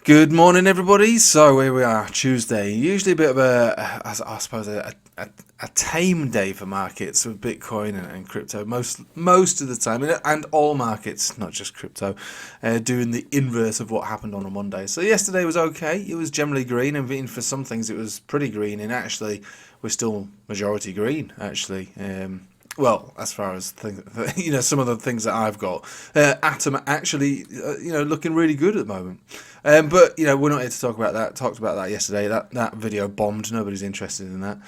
Good morning, everybody. So here we are, Tuesday. Usually a bit of I suppose, a tame day for markets with Bitcoin and crypto. Most of the time, and all markets, not just crypto, doing the inverse of what happened on a Monday. So yesterday was okay. It was generally green, and for some things it was pretty green. And actually, we're still majority green. Actually. Well, as far as some of the things that I've got, Atom actually, looking really good at the moment. But we're not here to talk about that. Talked about that yesterday. That video bombed. Nobody's interested in that.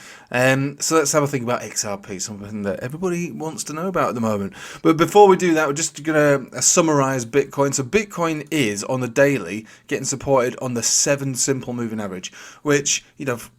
So let's have a think about XRP, something that everybody wants to know about at the moment. But before we do that, we're just going to summarize Bitcoin. So Bitcoin is on the daily getting supported on the 7 simple moving average, which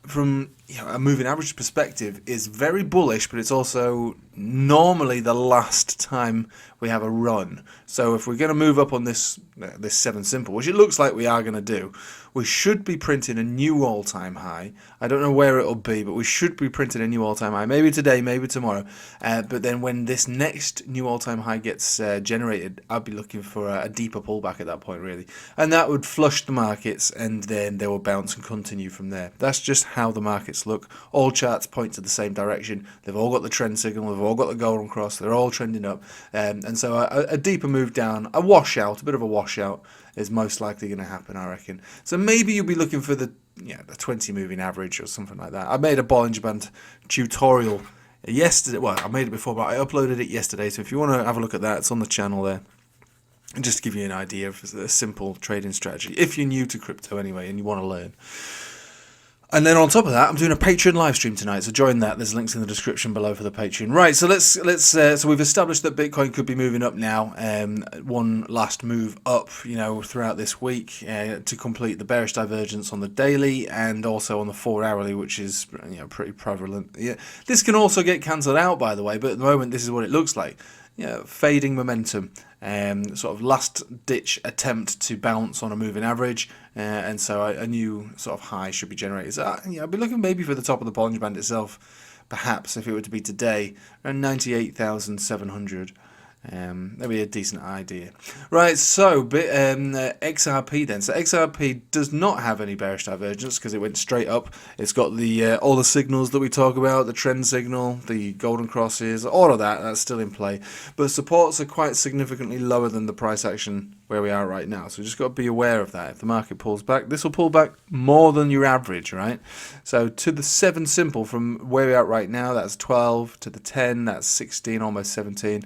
from a moving average perspective is very bullish, but it's also normally the last time we have a run. So if we're going to move up on this 7 simple, which it looks like we are going to do, we should be printing a new all-time high. I don't know where it'll be, but we should be printing a new all-time high. Maybe today, maybe tomorrow. But then when this next new all-time high gets generated, I'll be looking for a deeper pullback at that point, really. And that would flush the markets, and then they will bounce and continue from there. That's just how the markets look. All charts point to the same direction. They've all got the trend signal. They've all got the golden cross. They're all trending up. And so a deeper move down, a washout, a bit of a washout, is most likely going to happen, I reckon. So maybe you'll be looking for the 20 moving average or something like that. I made a Bollinger Band tutorial yesterday. Well, I made it before, but I uploaded it yesterday. So if you want to have a look at that, it's on the channel there. And just to give you an idea of a simple trading strategy, if you're new to crypto anyway and you want to learn. And then on top of that, I'm doing a Patreon live stream tonight, so join that. There's links in the description below for the Patreon. Right, so so we've established that Bitcoin could be moving up now. One last move up, throughout this week to complete the bearish divergence on the daily and also on the 4-hourly, which is pretty prevalent. Yeah, this can also get cancelled out, by the way, but at the moment this is what it looks like. Fading momentum, sort of last-ditch attempt to bounce on a moving average, and so a new sort of high should be generated. So, I'd be looking maybe for the top of the Bollinger Band itself, perhaps, if it were to be today, around 98,700. That'd be a decent idea. Right, so XRP then. So XRP does not have any bearish divergence because it went straight up. It's got the all the signals that we talk about, the trend signal, the golden crosses, all of that. That's still in play. But supports are quite significantly lower than the price action where we are right now. So we just got to be aware of that. If the market pulls back, this will pull back more than your average, right? So to the 7 simple from where we are right now, that's 12. To the 10, that's 16, almost 17.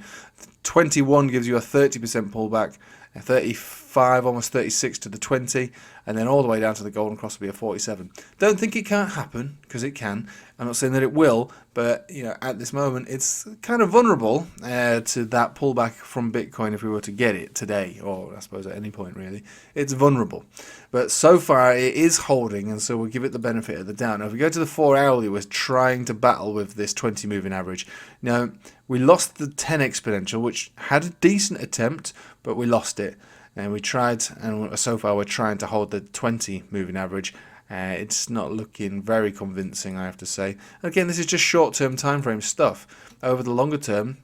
21 gives you a 30% pullback, 35, almost 36 to the 20, and then all the way down to the golden cross will be a 47. Don't think it can't happen, because it can. I'm not saying that it will, but at this moment it's kind of vulnerable to that pullback from Bitcoin if we were to get it today, or I suppose at any point really. It's vulnerable. But so far it is holding, and so we'll give it the benefit of the doubt. Now if we go to the 4-hourly, we're trying to battle with this 20 moving average. Now we lost the 10 exponential, which had a decent attempt, but we lost it. And we tried, and so far we're trying to hold the 20 moving average. It's not looking very convincing, I have to say. Again, this is just short-term time frame stuff. Over the longer term,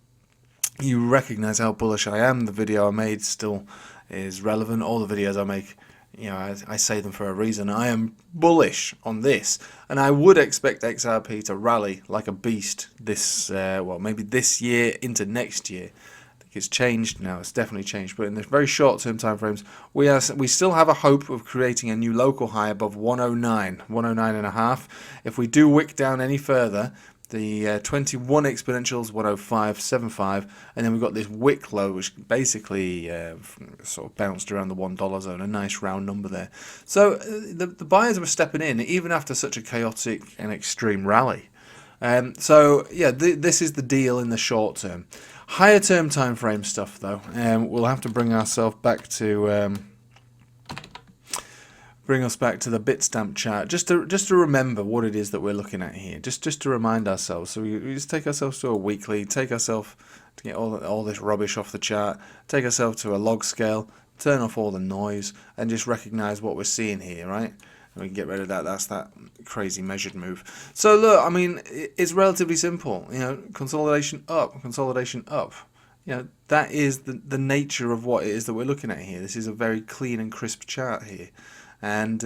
you recognize how bullish I am. The video I made still is relevant. All the videos I make, I say them for a reason. I am bullish on this, and I would expect XRP to rally like a beast this, maybe this year into next year. It's changed now. It's definitely changed, but in the very short-term time frames, we still have a hope of creating a new local high above 109 and a half. If we do wick down any further, the 21 exponentials 105.75, and then we've got this wick low, which basically sort of bounced around the $1 zone, a nice round number there. So the buyers were stepping in even after such a chaotic and extreme rally. This is the deal in the short term. Higher term time frame stuff though, we'll have to bring ourselves back to the Bitstamp chart just to remember what it is that we're looking at here. Just to remind ourselves. So we just take ourselves to a weekly, take ourselves to get all this rubbish off the chart, take ourselves to a log scale, turn off all the noise, and just recognize what we're seeing here, right? And we can get rid of that. That's that crazy measured move. So look, I mean, it's relatively simple. Consolidation up, consolidation up. That is the nature of what it is that we're looking at here. This is a very clean and crisp chart here. And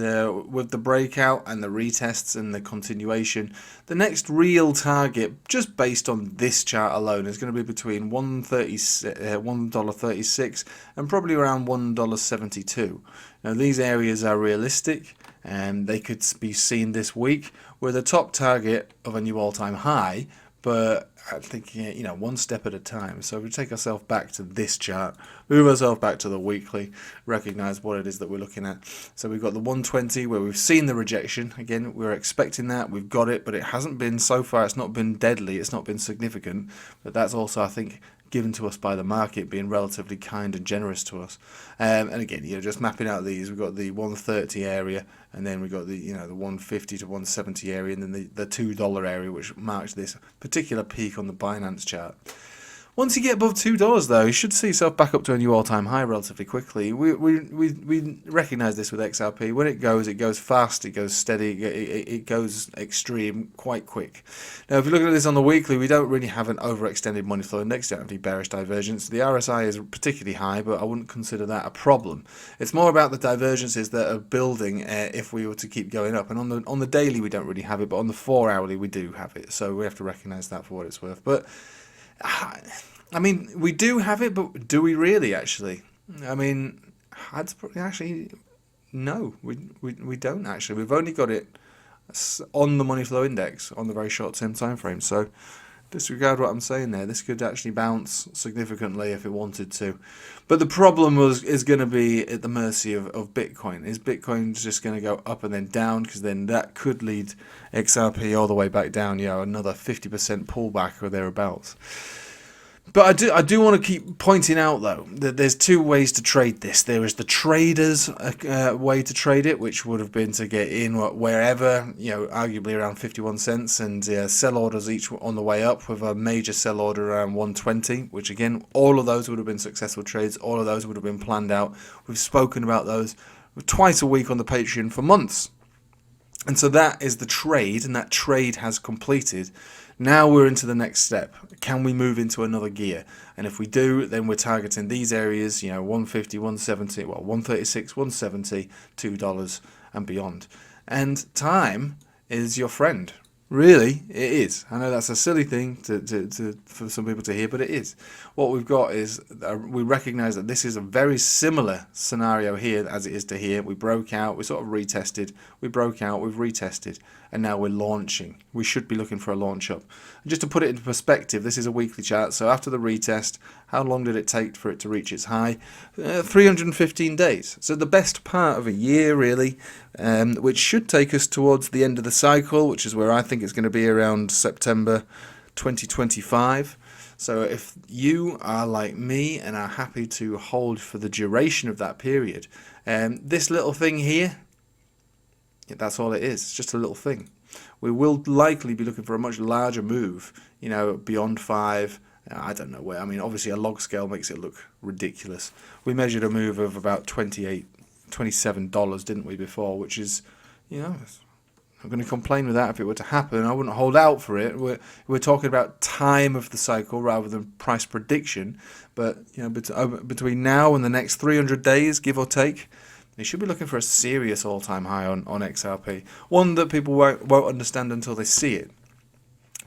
with the breakout and the retests and the continuation, the next real target, just based on this chart alone, is going to be between $1.36 and probably around $1.72. Now these areas are realistic, and they could be seen this week with a top target of a new all-time high, but I think, you know, one step at a time. So if we take ourselves back to this chart, move ourselves back to the weekly, recognize what it is that we're looking at. So we've got the 120 where we've seen the rejection. Again, we're expecting that, we've got it, but it hasn't been, so far it's not been deadly, it's not been significant. But that's also, I think, given to us by the market being relatively kind and generous to us. And again, you know, just mapping out these, we've got the 130 area, and then we've got the, you know, the 150 to 170 area, and then the $2 area, which marks this particular peak on the Binance chart. Once you get above $2, though, you should see yourself back up to a new all-time high relatively quickly. We recognise this with XRP. When it goes fast, it goes steady, it goes extreme quite quick. Now, if you look at this on the weekly, we don't really have an overextended money flow index, don't have any bearish divergence. The RSI is particularly high, but I wouldn't consider that a problem. It's more about the divergences that are building if we were to keep going up. And on the daily, we don't really have it, but on the 4 hourly, we do have it. So we have to recognise that for what it's worth. But I mean, we do have it, but do we really, actually? I mean, I'd probably actually, no, we don't, actually. We've only got it on the money flow index on the very short-term time frame. So disregard what I'm saying there. This could actually bounce significantly if it wanted to. But the problem is going to be at the mercy of Bitcoin. Is Bitcoin just going to go up and then down? Because then that could lead XRP all the way back down, you know, another 50% pullback or thereabouts. But I do want to keep pointing out, though, that there's two ways to trade this. There is the trader's way to trade it, which would have been to get in wherever, you know, arguably around 51 cents, and sell orders each on the way up, with a major sell order around 120, which, again, all of those would have been successful trades. All of those would have been planned out. We've spoken about those twice a week on the Patreon for months. And so that is the trade, and that trade has completed. Now we're into the next step. Can we move into another gear? And if we do, then we're targeting these areas, you know, 150, 170, well, 136, 170, $2 and beyond. And time is your friend. Really, it is. I know that's a silly thing for some people to hear, but it is. What we've got is we recognise that this is a very similar scenario here as it is to here. We broke out, we sort of retested, we broke out, we've retested, and now we're launching. We should be looking for a launch up. And just to put it into perspective, this is a weekly chart, so after the retest, how long did it take for it to reach its high? 315 days. So the best part of a year, really, which should take us towards the end of the cycle, which is where I think it's going to be around September 2025. So if you are like me and are happy to hold for the duration of that period, this little thing here, that's all it is. It's just a little thing. We will likely be looking for a much larger move, you know, beyond 5. I don't know where. I mean, obviously a log scale makes it look ridiculous. We measured a move of about $27, didn't we, before, which is, you know, I'm going to complain with that if it were to happen. I wouldn't hold out for it. We're talking about time of the cycle rather than price prediction. But, you know, between now and the next 300 days, give or take, they should be looking for a serious all-time high on XRP. One that people won't understand until they see it.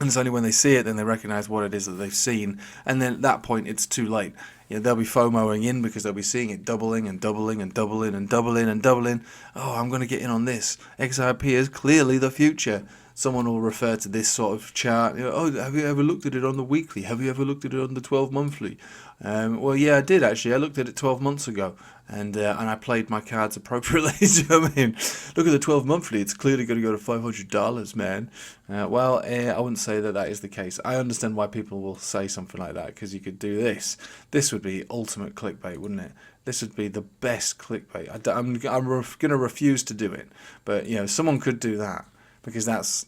And it's only when they see it then they recognise what it is that they've seen. And then at that point, it's too late. You know, they'll be FOMOing in because they'll be seeing it doubling and doubling and doubling and doubling and doubling. Oh, I'm going to get in on this. XRP is clearly the future. Someone will refer to this sort of chart. You know, oh, have you ever looked at it on the weekly? Have you ever looked at it on the 12 monthly? Well, yeah, I did actually. I looked at it 12 months ago, and I played my cards appropriately. Do you know what I mean? Look at the 12 monthly. It's clearly going to go to $500, man. Well, I wouldn't say that is the case. I understand why people will say something like that, because you could do this. This would be ultimate clickbait, wouldn't it? This would be the best clickbait. I'm going to refuse to do it, but you know, someone could do that, because that's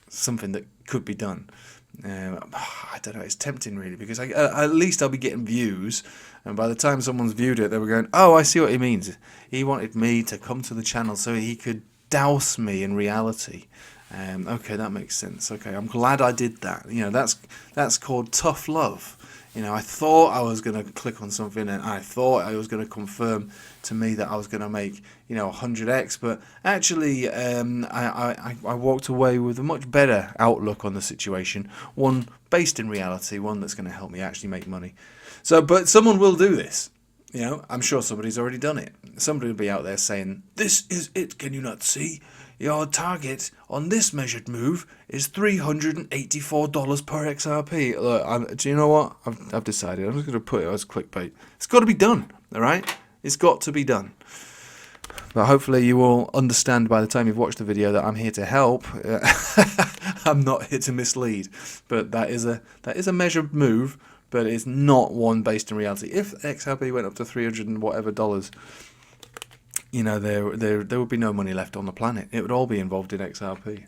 something that could be done. I don't know, it's tempting really, because at least I'll be getting views, and by the time someone's viewed it, they were going, oh, I see what he means. He wanted me to come to the channel so he could douse me in reality. Okay, that makes sense. Okay, I'm glad I did that. You know, that's called tough love. You know, I thought I was going to click on something and I thought I was going to confirm to me that I was going to make, you know, 100x, but actually I walked away with a much better outlook on the situation, one based in reality, one that's going to help me actually make money. So, but someone will do this. You know, I'm sure somebody's already done it. Somebody will be out there saying, "This is it, can you not see? Your target on this measured move is $384 per XRP. Look, do you know what? I've decided. I'm just going to put it as clickbait. It's got to be done, all right? It's got to be done. But hopefully you will understand by the time you've watched the video that I'm here to help. I'm not here to mislead. But that is a measured move, but it's not one based in reality. If XRP went up to 300 and whatever dollars, you know, there would be no money left on the planet. It would all be involved in XRP.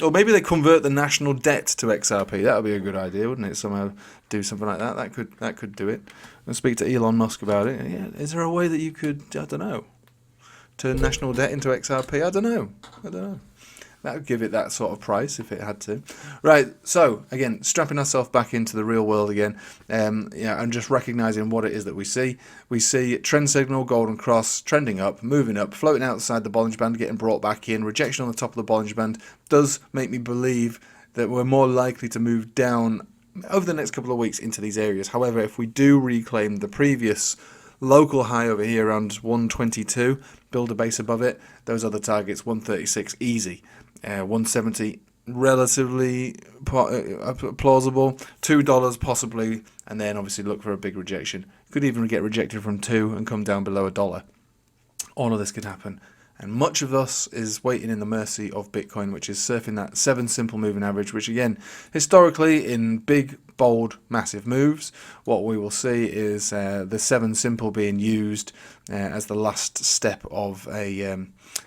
Or maybe they convert the national debt to XRP. That would be a good idea, wouldn't it? Somehow do something like that. That could do it. I'll speak to Elon Musk about it. Yeah, is there a way that you could, I don't know, turn national debt into XRP? I don't know. That would give it that sort of price if it had to. Right, so, again, strapping ourselves back into the real world again, and just recognising what it is that we see. We see trend signal, golden cross, trending up, moving up, floating outside the Bollinger Band, getting brought back in, rejection on the top of the Bollinger Band does make me believe that we're more likely to move down over the next couple of weeks into these areas. However, if we do reclaim the previous local high over here around 122, build a base above it, those are the targets, 136 easy. 170 relatively plausible, $2 possibly, and then obviously look for a big rejection. Could even get rejected from 2 and come down below $1. All of this could happen, and much of us is waiting in the mercy of Bitcoin, which is surfing that 7 simple moving average, which again, historically in big, bold, massive moves, what we will see is the 7 simple being used as the last step of a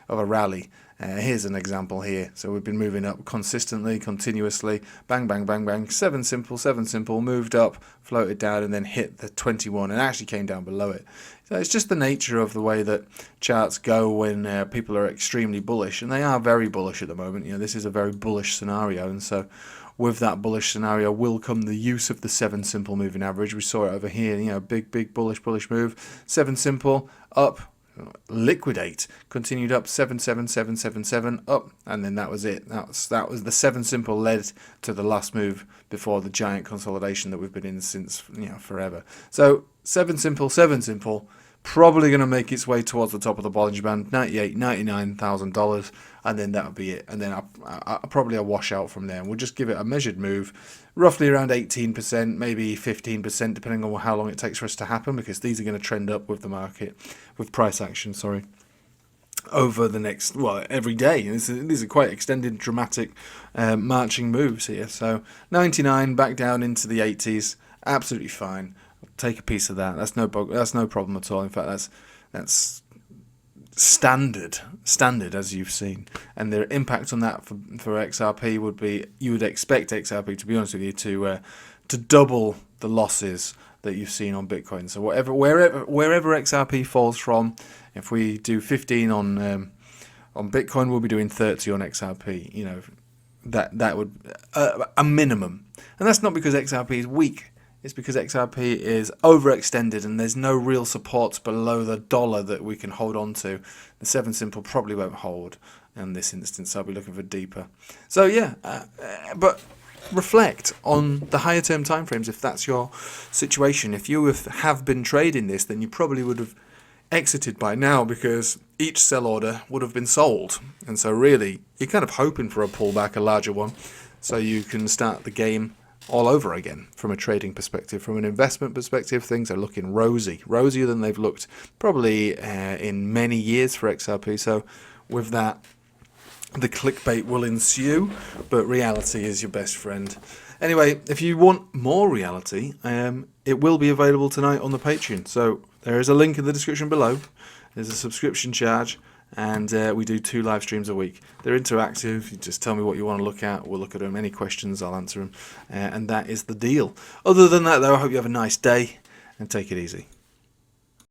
rally. Here's an example here. So we've been moving up consistently, continuously, bang, bang, bang, bang, 7 simple, moved up, floated down, and then hit the 21 and actually came down below it. So it's just the nature of the way that charts go when people are extremely bullish, and they are very bullish at the moment. You know, this is a very bullish scenario, and so with that bullish scenario will come the use of the 7 simple moving average. We saw it over here, you know, big bullish move, 7 simple, up, liquidate, continued up, 77777 up, and then that was it. That was the 7 simple led to the last move before the giant consolidation that we've been in since, you know, forever. So 7 simple, probably going to make its way towards the top of the Bollinger Band, $99,000, and then that'll be it. And then probably a washout from there. And we'll just give it a measured move, roughly around 18%, maybe 15%, depending on how long it takes for us to happen, because these are going to trend up with the market, with price action, over the next, well, every day. These are quite extended, dramatic marching moves here. So 99 back down into the 80s, absolutely fine. Take a piece of that. That's no problem at all. In fact, that's standard as you've seen. And the impact on that for XRP would be, you would expect XRP, to be honest with you, to double the losses that you've seen on Bitcoin. So wherever XRP falls from, if we do 15 on Bitcoin, we'll be doing 30 on XRP. You know, that would a minimum, and that's not because XRP is weak. It's because XRP is overextended and there's no real support below the $1 that we can hold on to. The 7 simple probably won't hold in this instance. I'll be looking for deeper. So yeah, but reflect on the higher term timeframes if that's your situation. If you have been trading this, then you probably would have exited by now, because each sell order would have been sold. And so really, you're kind of hoping for a pullback, a larger one, so you can start the game all over again from a trading perspective. From an investment perspective, things are looking rosier than they've looked probably in many years for XRP. So with that, the clickbait will ensue, but reality is your best friend. Anyway, if you want more reality, it will be available tonight on the Patreon. So there is a link in the description below. There's a subscription charge, and we do 2 live streams a week. They're interactive. You just tell me what you want to look at. We'll look at them. Any questions, I'll answer them. And that is the deal. Other than that, though, I hope you have a nice day and take it easy.